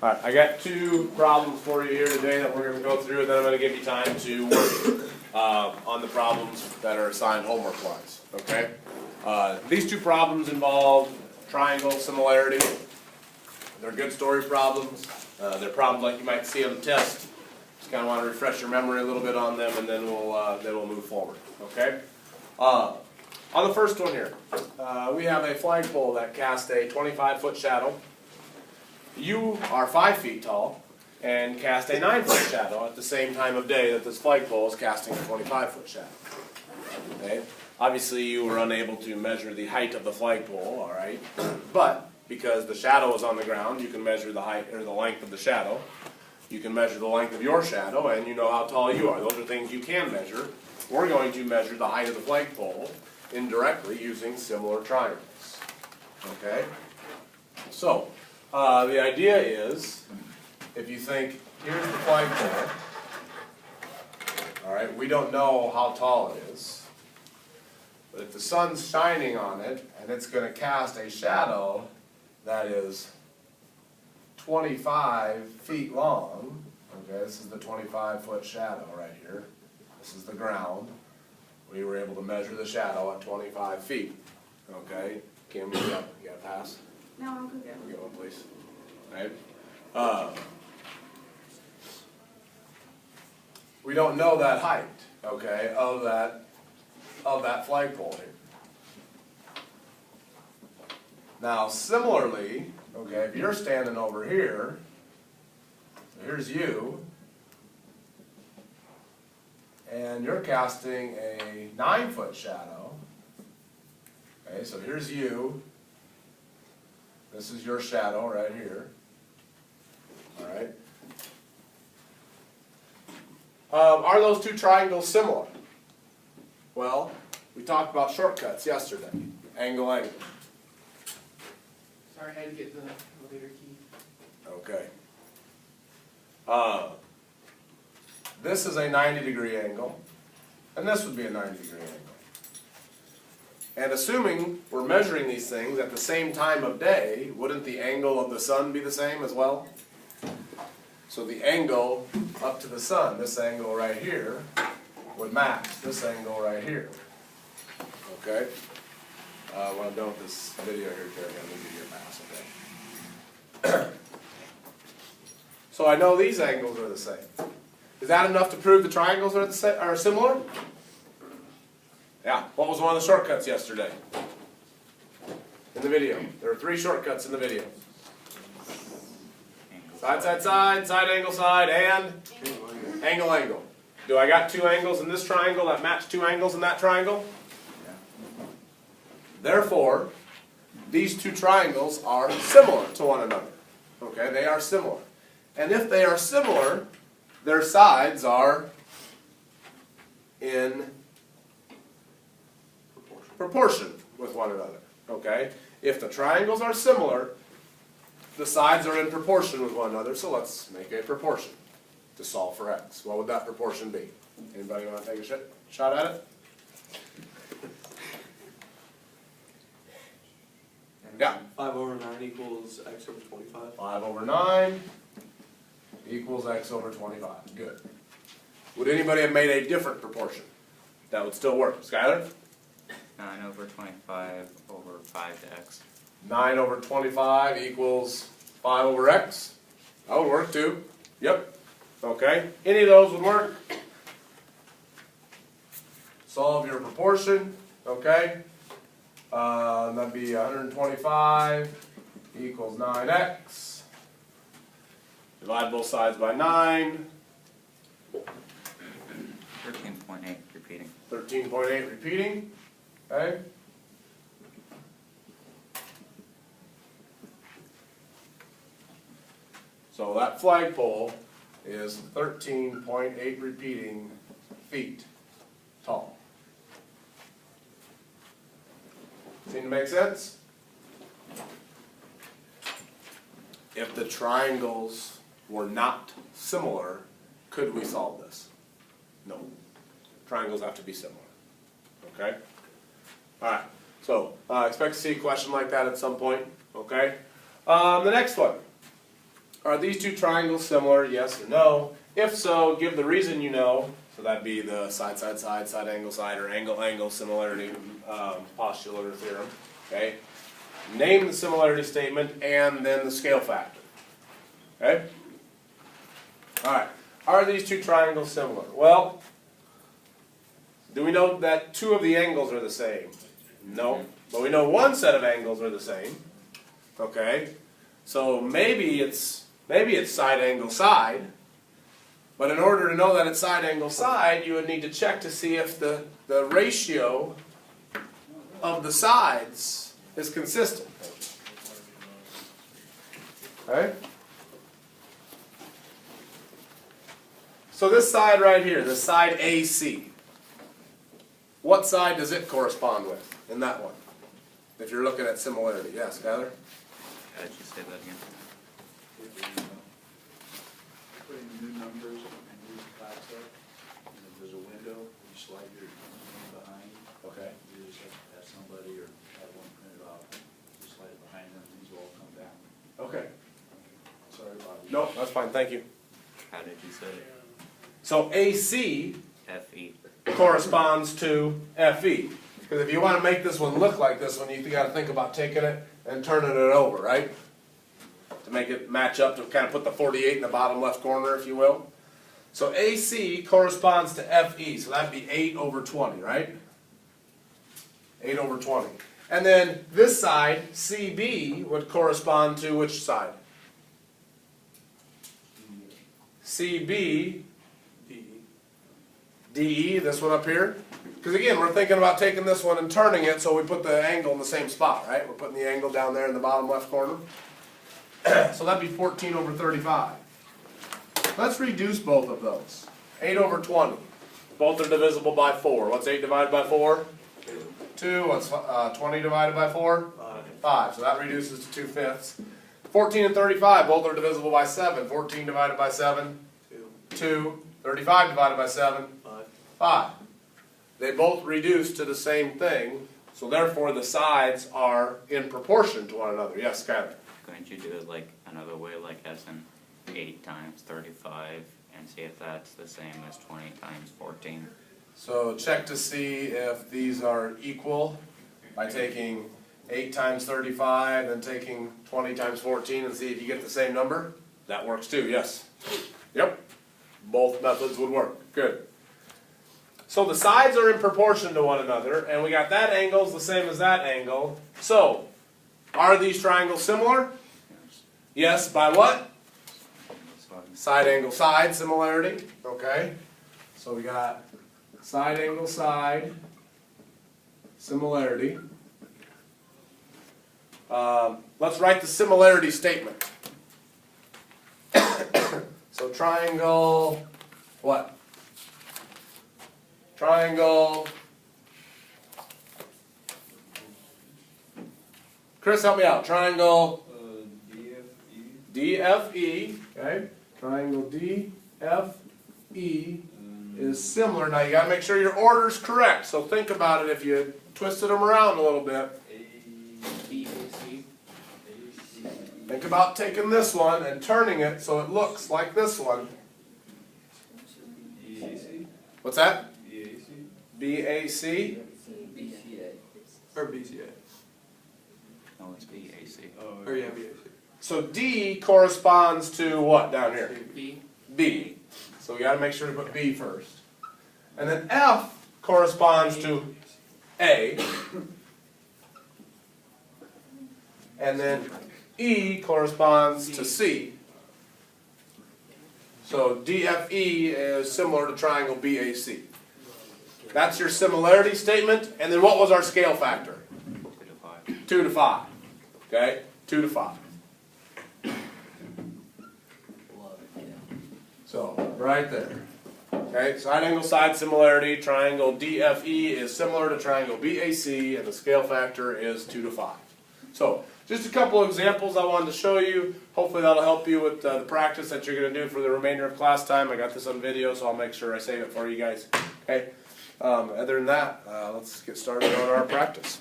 Alright, I got two problems for you here today that we're going to go through, and then I'm going to give you time to work on the problems that are assigned homework-wise. Okay? These two problems involve triangle similarity. They're good story problems. They're problems like you might see on the test. Just kind of want to refresh your memory a little bit on them, and then we'll move forward. Okay? On the first one here, we have a flagpole that casts a 25-foot shadow. You are 5 feet tall and cast a 9-foot shadow at the same time of day that this flagpole is casting a 25-foot shadow. Okay? Obviously, you were unable to measure the height of the flagpole, all right? But because the shadow is on the ground, you can measure the height or the length of the shadow. You can measure the length of your shadow, and you know how tall you are. Those are things you can measure. We're going to measure the height of the flagpole indirectly using similar triangles. Okay? So, the idea is, if you think, here's the flagpole, all right, we don't know how tall it is, but if the sun's shining on it, and it's going to cast a shadow that is 25 feet long, okay, this is the 25-foot shadow right here, this is the ground, we were able to measure the shadow at 25 feet, okay, Kim, you got a pass? No, I'm good. Get one, please. Right? We don't know that height, okay, of that flagpole here. Now, similarly, okay, if you're standing over here, here's you, and you're casting a 9-foot shadow. Okay, so here's you. This is your shadow right here. All right. Are those two triangles similar? Well, we talked about shortcuts yesterday. Angle, angle. Sorry, I had to get the elevator key. Okay. This is a 90-degree angle, and this would be a 90-degree angle. And assuming we're measuring these things at the same time of day, wouldn't the angle of the sun be the same as well? So the angle up to the sun, this angle right here, would match this angle right here. Okay? When I'm done with this video here, Jerry, I'm going to give you a pass, okay? So I know these angles are the same. Is that enough to prove the triangles are similar? Yeah. What was one of the shortcuts yesterday? In the video. There were 3 shortcuts in the video. Side, side, side, side, angle, side, and angle, angle. Do I got 2 angles in this triangle that match 2 angles in that triangle? Therefore, these 2 triangles are similar to one another. Okay, they are similar. And if they are similar, their sides are in proportion with one another. Okay? If the triangles are similar, the sides are in proportion with one another, so let's make a proportion to solve for x. What would that proportion be? Anybody want to take a shot at it? Yeah. 5 over 9 equals x over 25. 5 over 9 equals x over 25. Good. Would anybody have made a different proportion? That would still work. Skylar? 9 over 25 over 5x. 9 over 25 equals 5 over x. That would work too. Yep. Okay. Any of those would work. Solve your proportion. Okay. That'd be 125 equals 9x. Divide both sides by 9. 13.8 repeating. 13.8 repeating. Okay. So that flagpole is 13.8 repeating feet tall. Seem to make sense? If the triangles were not similar, could we solve this? No. Triangles have to be similar. Okay? Alright, so expect to see a question like that at some point. Okay? The next one. Are these two triangles similar, yes or no? If so, give the reason you know. So that'd be the side, side, side, side, angle, side, or angle, angle, similarity postulate or theorem. Okay? Name the similarity statement and then the scale factor. Okay? Alright. Are these two triangles similar? Well, do we know that two of the angles are the same? No. But we know one set of angles are the same. Okay? So maybe it's side angle side. But in order to know that it's side angle side, you would need to check to see if the ratio of the sides is consistent. Okay? So this side right here, the side AC, what side does it correspond with in that one? If you're looking at similarity. Yes, Skyler? Could you say that again? Put in new numbers and new class up, and if there's a window, you slide your name behind. Okay. You just have somebody or have one printed off, you slide it behind them, these will all come down. Okay. Sorry, Bobby. No, that's fine, thank you. How did you say it? So AC FE. corresponds to FE. Because if you want to make this one look like this one, you got to think about taking it and turning it over, right? To make it match up, to kind of put the 48 in the bottom left corner, if you will. So AC corresponds to FE, so that'd be 8 over 20, right? 8 over 20. And then this side, CB, would correspond to which side? CB, DE, this one up here. Because again, we're thinking about taking this one and turning it, so we put the angle in the same spot, right? We're putting the angle down there in the bottom left corner. So that'd be 14 over 35. Let's reduce both of those. 8 over 20. Both are divisible by 4. What's 8 divided by 4? 2. What's 20 divided by 4? 5. So that reduces to 2/5. 14 and 35, both are divisible by 7. 14 divided by 7? 2. 35 divided by 7? 5. They both reduce to the same thing, so therefore the sides are in proportion to one another. Yes, Skyler? Couldn't you do it like another way, like as in 8 times 35, and see if that's the same as 20 times 14? So check to see if these are equal by taking 8 times 35 and taking 20 times 14 and see if you get the same number. That works too, yes. Yep. Both methods would work. Good. So the sides are in proportion to one another, and we got that angle is the same as that angle. So, are these triangles similar? Yes, by what? Side angle side similarity. Okay. So we got side angle side similarity. Let's write the similarity statement. So triangle, what? Triangle. Chris, help me out. Triangle DFE. Okay. Triangle DFE is similar. Now you got to make sure your order's correct. So think about it. If you twisted them around a little bit, think about taking this one and turning it so it looks like this one. What's that? BAC? Or BCA. No, it's BAC. Or yeah, BAC. So D corresponds to what down here? B. B. So we got to make sure to put B first. And then F corresponds to A. And then E corresponds to C. So DFE is similar to triangle BAC. That's your similarity statement. And then what was our scale factor? 2 to 5. Okay? 2 to 5. So, right there. Okay, side angle side similarity, triangle DFE is similar to triangle BAC, and the scale factor is 2 to 5. So, just a couple of examples I wanted to show you. Hopefully that'll help you with the practice that you're going to do for the remainder of class time. I got this on video, so I'll make sure I save it for you guys. Okay. Other than that, let's get started on our practice.